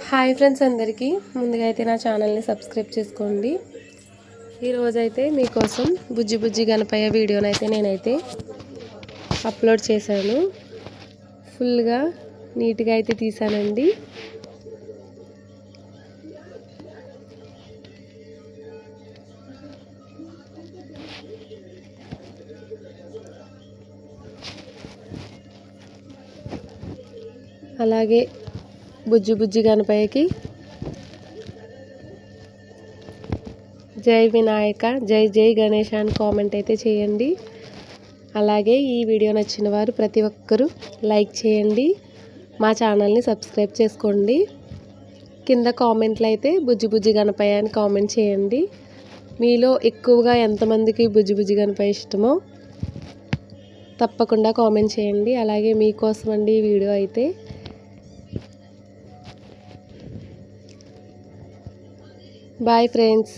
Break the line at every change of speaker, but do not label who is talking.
Hi friends, అందరికీ ముందుగా అయితే నా ఛానల్ని సబ్స్క్రైబ్ చేసుకోండి. ఈరోజైతే మీకోసం బుజ్జి బుజ్జి గణపయ్య వీడియోనైతే నేనైతే అప్లోడ్ చేశాను. ఫుల్గా నీట్గా అయితే తీసానండి. అలాగే బుజ్జి బుజ్జి గణపయ్యకి జై వినాయక, జై జై గణేష్ అని కామెంట్ అయితే చేయండి. అలాగే ఈ వీడియో నచ్చిన వారు ప్రతి ఒక్కరూ లైక్ చేయండి, మా ఛానల్ని సబ్స్క్రైబ్ చేసుకోండి. కింద కామెంట్లు అయితే బుజ్జి బుజ్జి గణపయ్య అని కామెంట్ చేయండి. మీలో ఎక్కువగా ఎంతమందికి బుజ్జి బుజ్జి గణపయ్య ఇష్టమో తప్పకుండా కామెంట్ చేయండి. అలాగే మీకోసం అండి ఈ వీడియో అయితే. Bye friends.